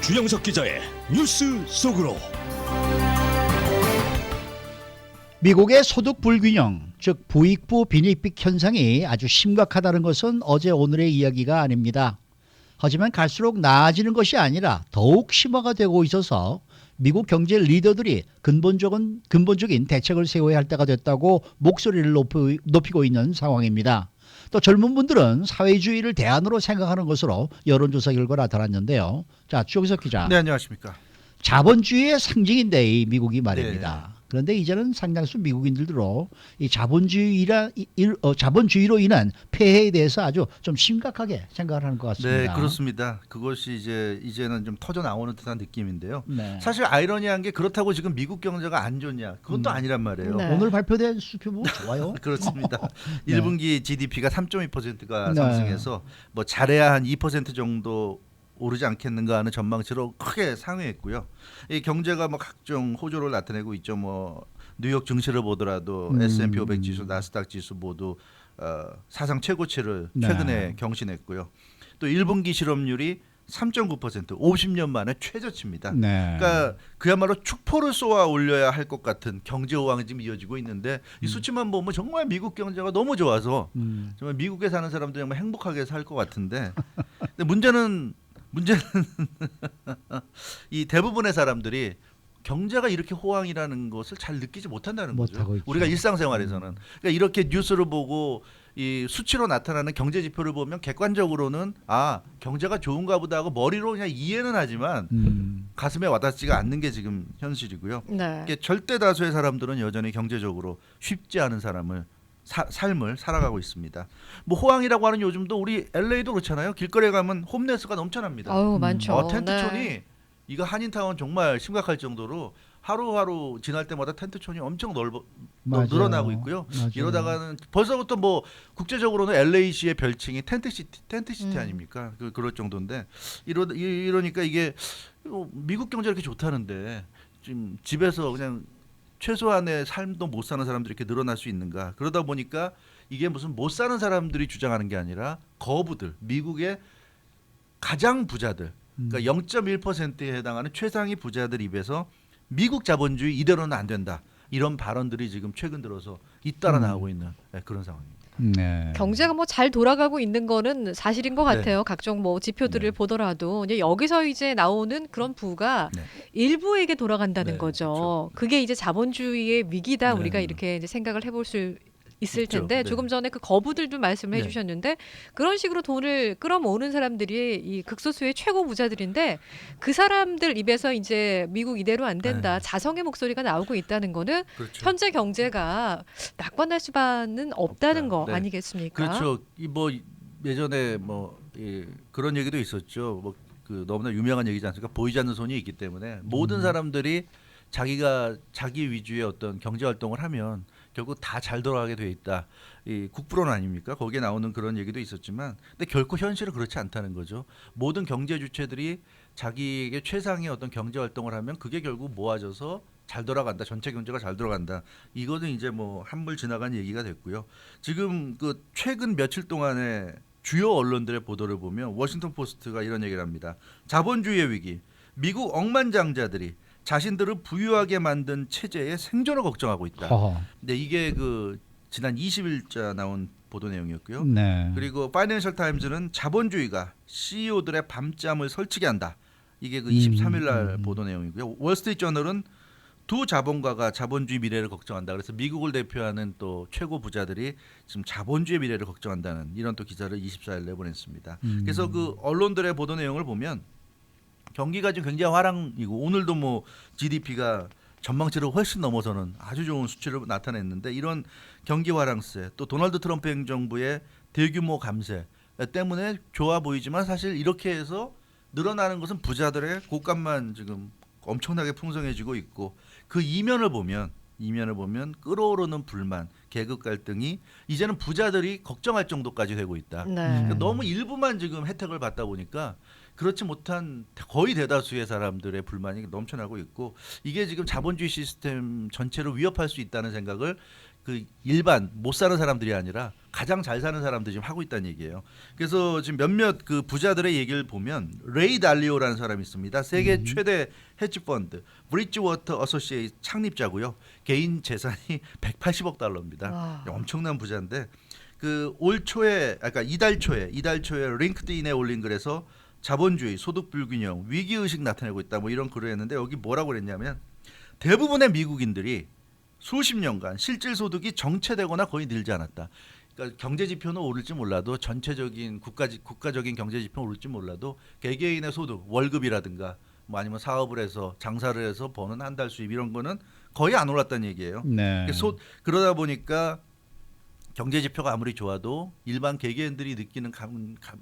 주영석 기자의 뉴스 속으로. 미국의 소득 불균형, 즉 부익부 빈익빈 현상이 아주 심각하다는 것은 어제 오늘의 이야기가 아닙니다. 하지만 갈수록 나아지는 것이 아니라 더욱 심화가 되고 있어서 미국 경제 리더들이 근본적인 대책을 세워야 할 때가 됐다고 목소리를 높이고 있는 상황입니다. 또 젊은 분들은 사회주의를 대안으로 생각하는 것으로 여론조사 결과 나타났는데요. 자, 주영석 기자. 네, 안녕하십니까. 자본주의의 상징인데 이 미국이 말입니다. 네. 그런데 이제는 상당수 미국인들도 이 자본주의로 인한 폐해에 대해서 아주 좀 심각하게 생각을 하는 것 같습니다. 네, 그렇습니다. 그것이 이제는 좀 터져 나오는 듯한 느낌인데요. 네. 사실 아이러니한 게 그렇다고 지금 미국 경제가 안 좋냐? 그건 또 아니란 말이에요. 네. 오늘 발표된 수표 보면 좋아요. 그렇습니다. 네. 1분기 GDP가 3.2%가 네. 상승해서 뭐 잘해야 한 2% 정도 오르지 않겠는가 하는 전망치로 크게 상회했고요. 이 경제가 뭐 각종 호조를 나타내고 있죠. 뭐 뉴욕 증시를 보더라도 S&P 500 지수, 나스닥 지수 모두 사상 최고치를 최근에 네. 경신했고요. 또 1분기 실업률이 3.9%, 50년 만에 최저치입니다. 네. 그러니까 그야말로 축포를 쏘아 올려야 할 것 같은 경제 호황이 지금 이어지고 있는데 이 수치만 보면 정말 미국 경제가 너무 좋아서 정말 미국에 사는 사람들이 정말 행복하게 살 것 같은데 근데 문제는 이 대부분의 사람들이 경제가 이렇게 호황이라는 것을 잘 느끼지 못한다는 거죠. 있죠. 우리가 일상생활에서는 그러니까 이렇게 뉴스를 보고 이 수치로 나타나는 경제 지표를 보면 객관적으로는 아 경제가 좋은가 보다 하고 머리로 그냥 이해는 하지만 가슴에 와닿지가 않는 게 지금 현실이고요. 네. 이게 절대 다수의 사람들은 여전히 경제적으로 쉽지 않은 삶을 살아가고 있습니다. 뭐 호황이라고 하는 요즘도 우리 LA도 그렇잖아요. 길거리에 가면 홈레스가 넘쳐납니다. 아우 많죠. 텐트촌이 네. 이거 한인타운 정말 심각할 정도로 하루하루 지날 때마다 텐트촌이 엄청 늘어나고 있고요. 맞아요. 이러다가는 벌써부터 뭐 국제적으로는 LA시의 별칭이 텐트시티 아닙니까? 그럴 정도인데 이러니까 이게 미국 경제 이렇게 좋다는데 지금 집에서 그냥 최소한의 삶도 못 사는 사람들이 이렇게 늘어날 수 있는가? 그러다 보니까 이게 무슨 못 사는 사람들이 주장하는 게 아니라 거부들, 미국의 가장 부자들, 그러니까 0.1%에 해당하는 최상위 부자들 입에서 미국 자본주의 이대로는 안 된다. 이런 발언들이 지금 최근 들어서 잇따라 나오고 있는 그런 상황입니다. 네. 경제가 뭐 잘 돌아가고 있는 거는 사실인 것 같아요. 네. 각종 뭐 지표들을 네. 보더라도 이제 여기서 이제 나오는 그런 부가 네. 일부에게 돌아간다는 네, 거죠. 그렇죠. 그게 이제 자본주의의 위기다. 네. 우리가 이렇게 이제 생각을 해볼 수 있을 있죠. 텐데 네. 조금 전에 그 거부들도 말씀을 네. 해주셨는데 그런 식으로 돈을 끌어모으는 사람들이 이 극소수의 최고 부자들인데 그 사람들 입에서 이제 미국 이대로 안 된다. 네. 자성의 목소리가 나오고 있다는 거는 그렇죠. 현재 경제가 낙관할 수만은 없다는 없다. 거 네. 아니겠습니까? 그렇죠. 뭐 예전에 그런 얘기도 있었죠. 뭐 그 너무나 유명한 얘기지 않습니까? 보이지 않는 손이 있기 때문에 모든 사람들이 자기가 자기 위주의 어떤 경제 활동을 하면 결국 다 잘 돌아가게 돼 있다. 이 국부론 아닙니까? 거기에 나오는 그런 얘기도 있었지만, 근데 결코 현실은 그렇지 않다는 거죠. 모든 경제 주체들이 자기에게 최상의 어떤 경제 활동을 하면 그게 결국 모아져서 잘 돌아간다. 전체 경제가 잘 돌아간다. 이거는 이제 뭐 한물 지나간 얘기가 됐고요. 지금 그 최근 며칠 동안에 주요 언론들의 보도를 보면 워싱턴 포스트가 이런 얘기를 합니다. 자본주의의 위기, 미국 억만장자들이 자신들을 부유하게 만든 체제의 생존을 걱정하고 있다. 근데 이게 그 지난 20일자 나온 보도 내용이었고요. 네. 그리고 파이낸셜 타임즈는 자본주의가 CEO들의 밤잠을 설치게 한다. 이게 그 23일 날 보도 내용이고요. 월스트리트 저널은 두 자본가가 자본주의 미래를 걱정한다. 그래서 미국을 대표하는 또 최고 부자들이 지금 자본주의 미래를 걱정한다는 이런 또 기사를 24일 내보냈습니다. 그래서 그 언론들의 보도 내용을 보면 경기가 지금 굉장히 화랑이고 오늘도 뭐 GDP가 전망치를 훨씬 넘어서는 아주 좋은 수치를 나타냈는데 이런 경기 화랑세 또 도널드 트럼프 행정부의 대규모 감세 때문에 좋아 보이지만 사실 이렇게 해서 늘어나는 것은 부자들의 곳간만 지금 엄청나게 풍성해지고 있고 그 이면을 보면 끌어오르는 불만, 계급 갈등이 이제는 부자들이 걱정할 정도까지 되고 있다. 네. 그러니까 너무 일부만 지금 혜택을 받다 보니까 그렇지 못한 거의 대다수의 사람들의 불만이 넘쳐나고 있고 이게 지금 자본주의 시스템 전체를 위협할 수 있다는 생각을 그 일반 못 사는 사람들이 아니라 가장 잘 사는 사람들이 지금 하고 있다는 얘기예요. 그래서 지금 몇몇 그 부자들의 얘기를 보면 레이 달리오라는 사람이 있습니다. 세계 최대 헤지 펀드 브리지워터 어소시에이트 창립자고요. 개인 재산이 180억 달러입니다. 와. 엄청난 부자인데 그 올 초에 아까 이달 초에 링크드인에 올린 글에서 자본주의, 소득 불균형, 위기 의식 나타내고 있다. 뭐 이런 글을 했는데 여기 뭐라고 그랬냐면 대부분의 미국인들이 수십 년간 실질 소득이 정체되거나 거의 늘지 않았다. 그러니까 경제 지표는 오를지 몰라도 전체적인 국가적인 경제 지표는 오를지 몰라도 개개인의 소득, 월급이라든가 뭐 아니면 사업을 해서 장사를 해서 버는 한 달 수입 이런 거는 거의 안 올랐다는 얘기예요. 네. 그러다 보니까 경제 지표가 아무리 좋아도 일반 개개인들이 느끼는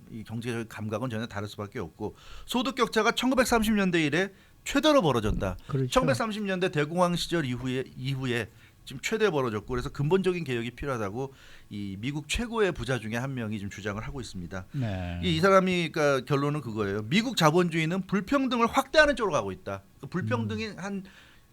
이 경제적 감각은 전혀 다를 수밖에 없고 소득 격차가 1930년대 이래 최대로 벌어졌다. 그렇죠. 1930년대 대공황 시절 이후에 지금 최대 벌어졌고 그래서 근본적인 개혁이 필요하다고 이 미국 최고의 부자 중에 한 명이 지금 주장을 하고 있습니다. 네. 이 사람이 그러니까 결론은 그거예요. 미국 자본주의는 불평등을 확대하는 쪽으로 가고 있다. 그 불평등이 한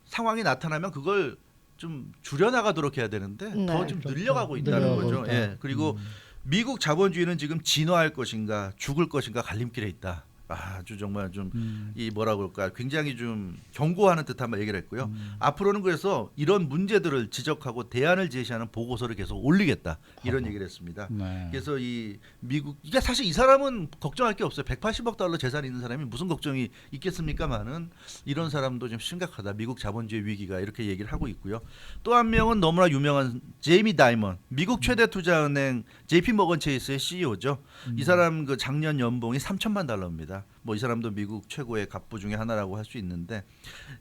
상황이 나타나면 그걸 좀 줄여나가도록 해야 되는데 네. 더 좀 그렇죠. 늘려가고 있다는 늘려가고 거죠. 있다. 예. 그리고 미국 자본주의는 지금 진화할 것인가 죽을 것인가 갈림길에 있다. 아주 정말 좀 이 뭐라 그럴까 굉장히 좀 경고하는 듯한 말 얘기를 했고요. 앞으로는 그래서 이런 문제들을 지적하고 대안을 제시하는 보고서를 계속 올리겠다 이런 얘기를 했습니다. 네. 그래서 이 미국 이게 사실 이 사람은 걱정할 게 없어요. 180억 달러 재산이 있는 사람이 무슨 걱정이 있겠습니까만은 이런 사람도 좀 심각하다. 미국 자본주의 위기가 이렇게 얘기를 하고 있고요. 또 한 명은 너무나 유명한 제이미 다이먼 미국 최대 투자은행 JP 모건 체이스의 CEO죠. 이 사람 그 작년 연봉이 3천만 달러입니다. 뭐 이 사람도 미국 최고의 갑부 중에 하나라고 할 수 있는데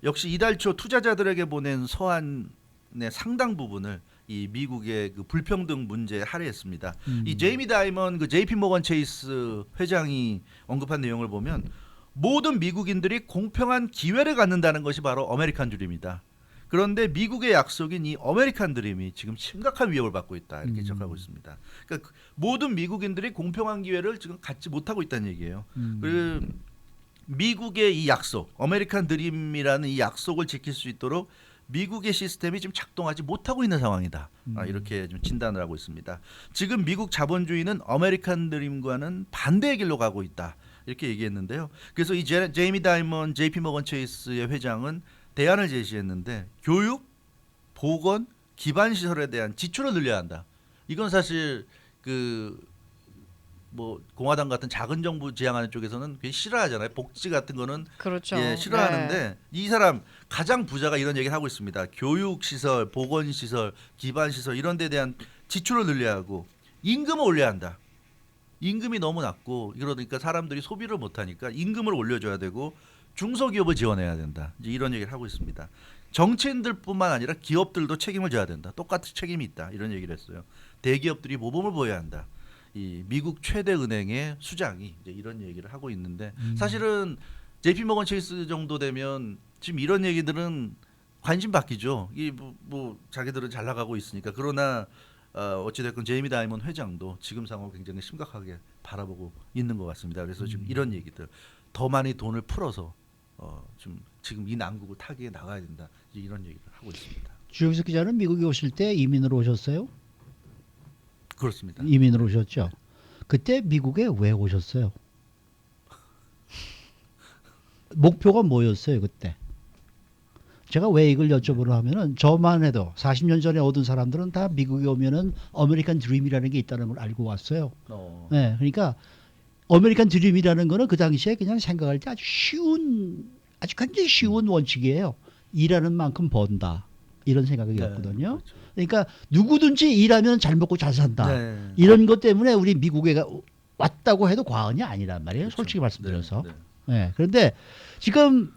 역시 이달 초 투자자들에게 보낸 서한의 상당 부분을 이 미국의 그 불평등 문제에 할애했습니다. 이 제이미 다이먼 그 JP 모건 체이스 회장이 언급한 내용을 보면 모든 미국인들이 공평한 기회를 갖는다는 것이 바로 아메리칸 드림이다. 그런데 미국의 약속인 이 아메리칸 드림이 지금 심각한 위협을 받고 있다 이렇게 지적하고 있습니다. 그러니까 모든 미국인들이 공평한 기회를 지금 갖지 못하고 있다는 얘기예요. 그 미국의 이 약속, 아메리칸 드림이라는 이 약속을 지킬 수 있도록 미국의 시스템이 지금 작동하지 못하고 있는 상황이다. 이렇게 좀 진단을 하고 있습니다. 지금 미국 자본주의는 아메리칸 드림과는 반대의 길로 가고 있다. 이렇게 얘기했는데요. 그래서 이 제이미 다이먼 JP 모건 체이스의 회장은 대안을 제시했는데 교육, 보건, 기반 시설에 대한 지출을 늘려야 한다. 이건 사실 그 뭐 공화당 같은 작은 정부 지향하는 쪽에서는 굉장히 싫어하잖아요. 복지 같은 거는 그렇죠. 예, 싫어하는데 네. 이 사람 가장 부자가 이런 얘기를 하고 있습니다. 교육 시설, 보건 시설, 기반 시설 이런 데 대한 지출을 늘려야 하고 임금을 올려야 한다. 임금이 너무 낮고 이러니까 사람들이 소비를 못 하니까 임금을 올려줘야 되고 중소기업을 지원해야 된다. 이제 이런 얘기를 하고 있습니다. 정치인들뿐만 아니라 기업들도 책임을 져야 된다. 똑같은 책임이 있다. 이런 얘기를 했어요. 대기업들이 모범을 보여야 한다. 이 미국 최대 은행의 수장이 이제 이런 얘기를 하고 있는데 사실은 JP 모건 체이스 정도 되면 지금 이런 얘기들은 관심 받기죠. 이 뭐 자기들은 잘 나가고 있으니까. 그러나 어찌됐건 제이미 다이먼 회장도 지금 상황을 굉장히 심각하게 바라보고 있는 것 같습니다. 그래서 지금 이런 얘기들 더 많이 돈을 풀어서 좀 지금 이 난국을 타기에 나가야 된다. 이런 얘기를 하고 있습니다. 주영석 기자는 미국에 오실 때 이민으로 오셨어요? 그렇습니다. 이민으로 오셨죠. 그때 미국에 왜 오셨어요? 목표가 뭐였어요 그때? 제가 왜 이걸 여쭤보려 하면은 저만 해도 40년 전에 오던 사람들은 다 미국에 오면은 아메리칸 드림이라는 게 있다는 걸 알고 왔어요. 네, 그러니까 아메리칸 드림이라는 거는 그 당시에 그냥 생각할 때 아주 굉장히 쉬운 원칙이에요. 일하는 만큼 번다. 이런 생각이었거든요. 그렇죠. 그러니까 누구든지 일하면 잘 먹고 잘 산다. 네. 이런 것 때문에 우리 미국에 왔다고 해도 과언이 아니란 말이에요. 그렇죠. 솔직히 말씀드려서. 네, 네. 네, 그런데 지금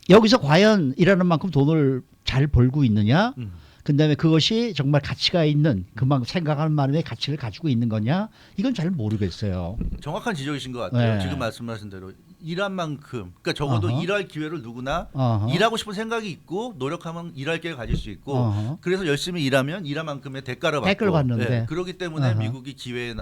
여기서 과연 일하는 만큼 돈을 잘 벌고 있느냐? 그다음에 그것이 정말 가치가 있는 그만큼 생각하는 만큼의 가치를 가지고 있는 거냐? 이건 잘 모르겠어요. 정확한 지적이신 것 같아요. 네. 지금 말씀하신 대로 일한 만큼, 그러니까 적어도 어허. 일할 기회를 누구나 어허. 일하고 싶은 생각이 있고 노력하면 일할 기회를 가질 수 있고 어허. 그래서 열심히 일하면 일한 만큼의 대가를 받고 대가를 받는데. 네, 그렇기 때문에 어허. 미국이 기회의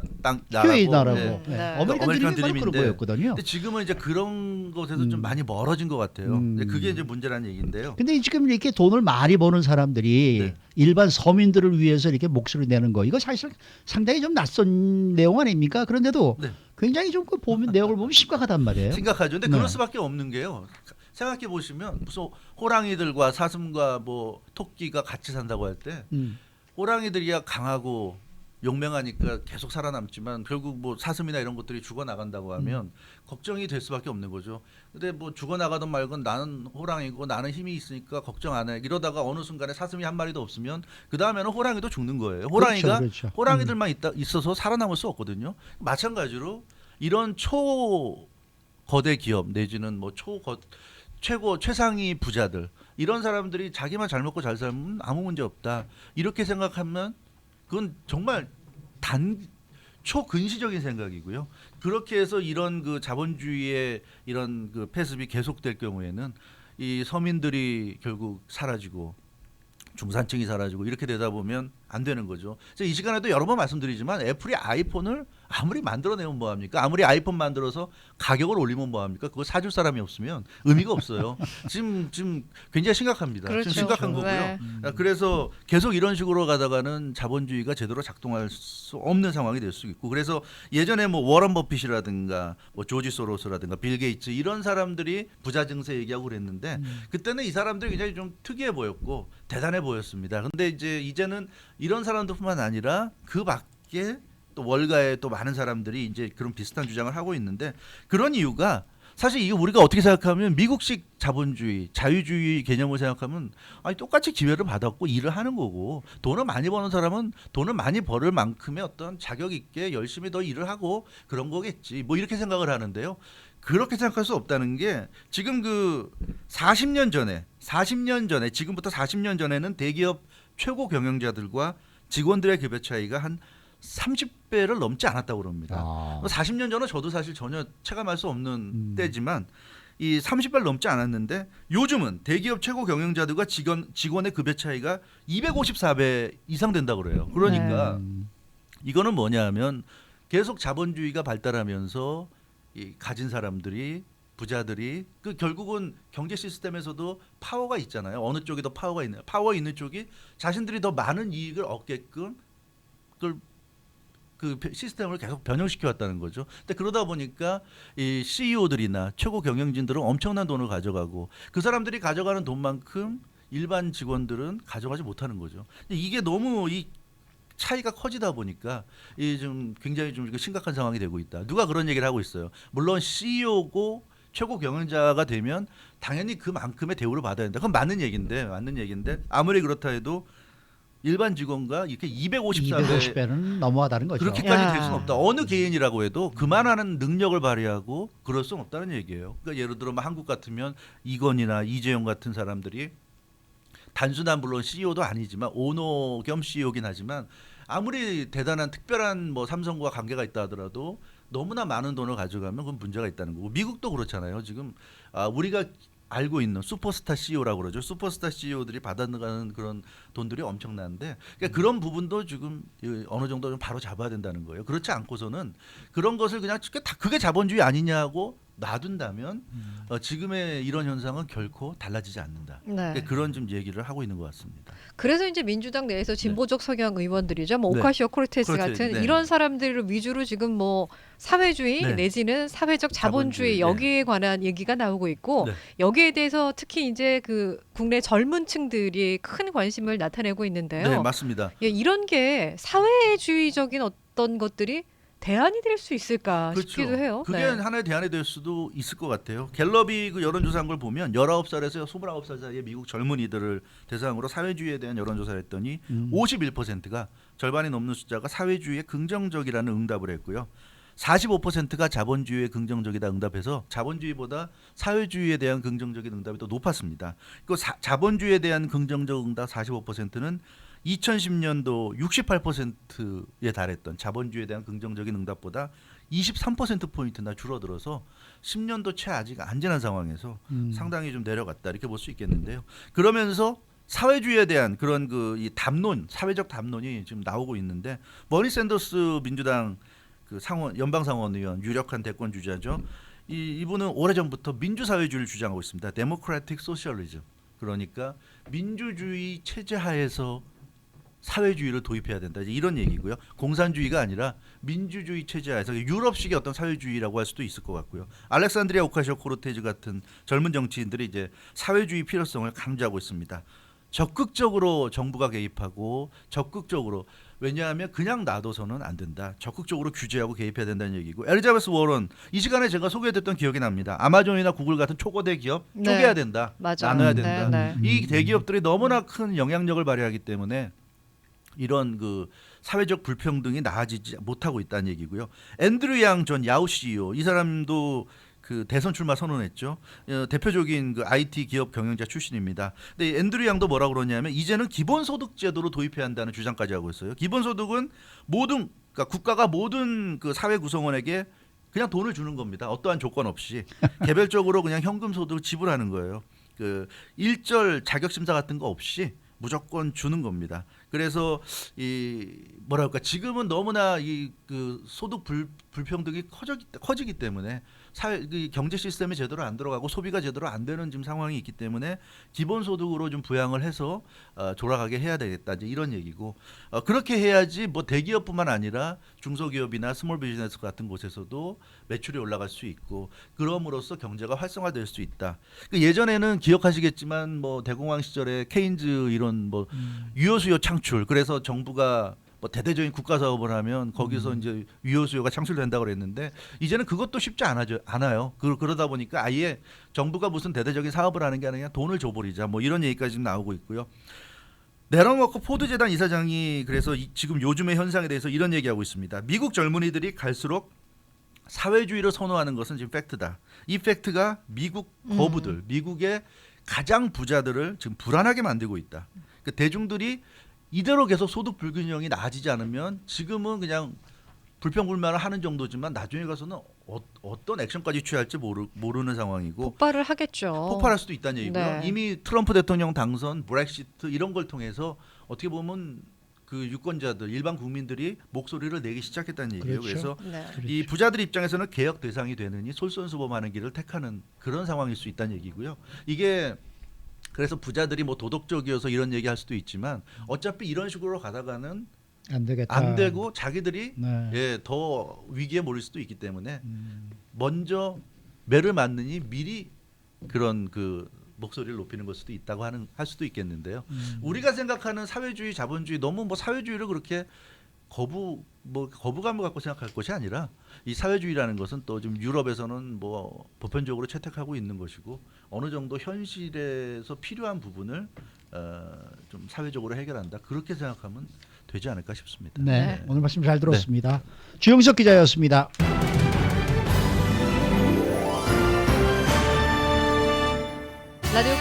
기회의 나라고. 네. 네. 네. 아메리칸 드림이 바로 그런 드림인데 거였거든요. 근데 지금은 이제 그런 것에서 좀 많이 멀어진 것 같아요. 근데 그게 이제 문제라는 얘기인데요. 근데 지금 이렇게 돈을 많이 버는 사람들이 네. 일반 서민들을 위해서 이렇게 목소리 내는 거 이거 사실 상당히 좀 낯선 내용 아닙니까? 그런데도 네. 굉장히 좀 그 보면 내용을 보면 심각하단 말이에요. 심각하죠. 근데 네. 그럴 수밖에 없는 게요. 생각해 보시면 무슨 호랑이들과 사슴과 뭐 토끼가 같이 산다고 할 때 음. 호랑이들이야 강하고 용맹하니까 계속 살아남지만 결국 뭐 사슴이나 이런 것들이 죽어 나간다고 하면 걱정이 될 수밖에 없는 거죠. 근데 뭐 죽어 나가든 말건 나는 호랑이고 나는 힘이 있으니까 걱정 안 해. 이러다가 어느 순간에 사슴이 한 마리도 없으면 그 다음에는 호랑이도 죽는 거예요. 호랑이가 그렇죠. 호랑이들만 있어서 살아남을 수 없거든요. 마찬가지로 이런 초거대 기업 내지는 뭐 최고 최상위 부자들 이런 사람들이 자기만 잘 먹고 잘 살면 아무 문제 없다. 이렇게 생각하면 그건 정말 초근시적인 생각이고요. 그렇게 해서 이런 그 자본주의의 이런 그 폐습이 계속될 경우에는 이 서민들이 결국 사라지고 중산층이 사라지고 이렇게 되다 보면 안 되는 거죠. 제가 이 시간에도 여러 번 말씀드리지만 애플이 아이폰을 아무리 만들어내면 뭐합니까? 아무리 아이폰 만들어서 가격을 올리면 뭐합니까? 그거 사줄 사람이 없으면 의미가 없어요. 지금 굉장히 심각합니다. 그렇죠. 지금 심각한 거고요. 네. 그래서 계속 이런 식으로 가다가는 자본주의가 제대로 작동할 수 없는 상황이 될 수 있고 그래서 예전에 뭐 워런 버핏이라든가 뭐 조지 소로스라든가 빌 게이츠 이런 사람들이 부자 증세 얘기하고 그랬는데 그때는 이 사람들이 굉장히 좀 특이해 보였고 대단해 보였습니다. 근데 이제는 이런 사람들뿐만 아니라 그 밖에 또 월가에 또 많은 사람들이 이제 그런 비슷한 주장을 하고 있는데 그런 이유가 사실 이거 우리가 어떻게 생각하면 미국식 자본주의, 자유주의 개념을 생각하면 아니 똑같이 기회를 받았고 일을 하는 거고 돈을 많이 버는 사람은 돈을 많이 벌을 만큼의 어떤 자격 있게 열심히 더 일을 하고 그런 거겠지. 뭐 이렇게 생각을 하는데요. 그렇게 생각할 수 없다는 게 지금 그 40년 전에 지금부터 40년 전에는 대기업 최고 경영자들과 직원들의 급여 차이가 한 30배를 넘지 않았다고 그럽니다. 아. 40년 전은 저도 사실 전혀 체감할 수 없는 때지만 이 30배를 넘지 않았는데 요즘은 대기업 최고 경영자들과 직원의 급여 차이가 254배 이상 된다고 그래요. 그러니까 이거는 뭐냐면 계속 자본주의가 발달하면서 이 가진 사람들이 부자들이 그 결국은 경제 시스템에서도 파워가 있잖아요. 어느 쪽이 더 파워가 있나요? 파워 있는 쪽이 자신들이 더 많은 이익을 얻게끔 그걸 그 시스템을 계속 변형시켜 왔다는 거죠. 근데 그러다 보니까 이 CEO들이나 최고 경영진들은 엄청난 돈을 가져가고 그 사람들이 가져가는 돈만큼 일반 직원들은 가져가지 못하는 거죠. 근데 이게 너무 이 차이가 커지다 보니까 이 좀 굉장히 좀 심각한 상황이 되고 있다. 누가 그런 얘기를 하고 있어요. 물론 CEO고 최고 경영자가 되면 당연히 그만큼의 대우를 받아야 된다. 그건 맞는 얘기인데 아무리 그렇다 해도 일반 직원과 이렇게 254배 250배는 너무하다는 거죠. 그렇게까지 될 수는 없다. 어느 개인이라고 해도 그만하는 능력을 발휘하고 그럴 수는 없다는 얘기예요. 그러니까 예를 들어 뭐 한국 같으면 이건희나 이재용 같은 사람들이 단순한 물론 CEO도 아니지만 오너 겸 CEO긴 하지만 아무리 대단한 특별한 뭐 삼성과 관계가 있다 하더라도 너무나 많은 돈을 가져가면 그건 문제가 있다는 거고 미국도 그렇잖아요. 지금 우리가 알고 있는 슈퍼스타 CEO라고 그러죠. 슈퍼스타 CEO들이 받아가는 그런 돈들이 엄청난데 그러니까 그런 부분도 지금 어느 정도 좀 바로 잡아야 된다는 거예요. 그렇지 않고서는 그런 것을 그냥 그게 자본주의 아니냐고 놔둔다면 지금의 이런 현상은 결코 달라지지 않는다. 네. 그러니까 그런 좀 얘기를 하고 있는 것 같습니다. 그래서 이제 민주당 내에서 진보적 성향 의원들이죠. 뭐 네. 오카시오 코르테스 코르테스, 같은 네. 이런 사람들을 위주로 지금 뭐 사회주의 네. 내지는 사회적 자본주의, 자본주의 여기에 관한 얘기가 나오고 있고 네. 여기에 대해서 특히 이제 그 국내 젊은 층들이 큰 관심을 나타내고 있는데요. 네, 맞습니다. 예, 이런 게 사회주의적인 어떤 것들이 대안이 될 수 있을까 싶기도 해요. 그게 네. 하나의 대안이 될 수도 있을 것 같아요. 갤럽이 그 여론조사한 걸 보면 19살에서 29살 사이의 미국 젊은이들을 대상으로 사회주의에 대한 여론조사를 했더니 51%가 절반이 넘는 숫자가 사회주의에 긍정적이라는 응답을 했고요. 45%가 자본주의에 긍정적이다 응답해서 자본주의보다 사회주의에 대한 긍정적인 응답이 더 높았습니다. 그 자본주의에 대한 긍정적 응답 45%는 2010년도 68%에 달했던 자본주의에 대한 긍정적인 응답보다 23% 포인트나 줄어들어서 10년도 채 아직 안 지난 상황에서 상당히 좀 내려갔다 이렇게 볼 수 있겠는데요. 그러면서 사회주의에 대한 그런 이 담론, 사회적 담론이 지금 나오고 있는데 버니 샌더스 민주당 그 연방 상원의원 유력한 대권 주자죠. 이분은 오래전부터 민주사회주의를 주장하고 있습니다. 데모크래틱 소셜리즘. 그러니까 민주주의 체제 하에서 사회주의를 도입해야 된다. 이런 얘기고요. 공산주의가 아니라 민주주의 체제 하에서 유럽식의 어떤 사회주의라고 할 수도 있을 것 같고요. 알렉산드리아 오카시오-코르테즈 같은 젊은 정치인들이 이제 사회주의 필요성을 강조하고 있습니다. 적극적으로 정부가 개입하고 적극적으로 왜냐하면 그냥 놔둬서는 안 된다. 적극적으로 규제하고 개입해야 된다는 얘기고 엘리자베스 워런 이 시간에 제가 소개해드렸던 기억이 납니다. 아마존이나 구글 같은 초거대 기업 네. 쪼개야 된다. 맞아. 나눠야 된다. 네, 네. 이 대기업들이 너무나 큰 영향력을 발휘하기 때문에 이런 그 사회적 불평등이 나아지지 못하고 있다는 얘기고요. 앤드류 양 전 야후 CEO 이 사람도 그 대선 출마 선언했죠. 대표적인 그 IT 기업 경영자 출신입니다. 근데 앤드류 양도 뭐라고 그러냐면 이제는 기본소득 제도로 도입해야 한다는 주장까지 하고 있어요. 기본소득은 그러니까 국가가 모든 그 사회 구성원에게 그냥 돈을 주는 겁니다. 어떠한 조건 없이 개별적으로 그냥 현금 소득을 지불하는 거예요. 그 일절 자격 심사 같은 거 없이 무조건 주는 겁니다. 그래서 뭐랄까 지금은 너무나 그 소득 불평등이 커지기 때문에 경제 시스템이 제대로 안 들어가고 소비가 제대로 안 되는 지금 상황이 있기 때문에 기본소득으로 좀 부양을 해서 돌아가게 해야 되겠다 이제 이런 얘기고 그렇게 해야지 뭐 대기업뿐만 아니라 중소기업이나 스몰 비즈니스 같은 곳에서도 매출이 올라갈 수 있고 그럼으로써 경제가 활성화될 수 있다. 예전에는 기억하시겠지만 뭐 대공황 시절에 케인즈 이런 뭐 유효 수요 창출 그래서 정부가 뭐 대대적인 국가 사업을 하면 거기서 이제 유효 수요가 창출된다고 그랬는데 이제는 그것도 쉽지 않아요. 그러다 보니까 아예 정부가 무슨 대대적인 사업을 하는 게 아니라 돈을 줘버리자 뭐 이런 얘기까지 지금 나오고 있고요. 내런워커 포드 재단 이사장이 그래서 지금 요즘의 현상에 대해서 이런 얘기하고 있습니다. 미국 젊은이들이 갈수록 사회주의를 선호하는 것은 지금 팩트다. 이 팩트가 미국 거부들, 미국의 가장 부자들을 지금 불안하게 만들고 있다. 그 대중들이 이대로 계속 소득 불균형이 나아지지 않으면 지금은 그냥 불평불만을 하는 정도지만 나중에 가서는 어떤 액션까지 취할지 모르는 상황이고 폭발을 하겠죠. 폭발할 수도 있다는 얘기고요. 네. 이미 트럼프 대통령 당선, 브렉시트 이런 걸 통해서 어떻게 보면 그 유권자들, 일반 국민들이 목소리를 내기 시작했다는 얘기예요. 그렇죠. 그래서 네. 이 부자들 입장에서는 개혁 대상이 되느니 솔선수범하는 길을 택하는 그런 상황일 수 있다는 얘기고요. 이게 그래서 부자들이 뭐 도덕적이어서 이런 얘기할 수도 있지만 어차피 이런 식으로 가다가는 안 되겠다. 안 되고 자기들이 네. 더 위기에 몰릴 수도 있기 때문에 먼저 매를 맞느니 미리 그런 그 목소리를 높이는 걸 수도 있다고 할 수도 있겠는데요. 우리가 생각하는 사회주의, 자본주의 너무 뭐 사회주의를 그렇게 거부감을 갖고 생각할 것이 아니라 이 사회주의라는 것은 또 좀 유럽에서는 뭐 보편적으로 채택하고 있는 것이고 어느 정도 현실에서 필요한 부분을 좀 사회적으로 해결한다 그렇게 생각하면 되지 않을까 싶습니다. 네. 오늘 말씀 잘 들었습니다. 주영석 기자였습니다. 라디오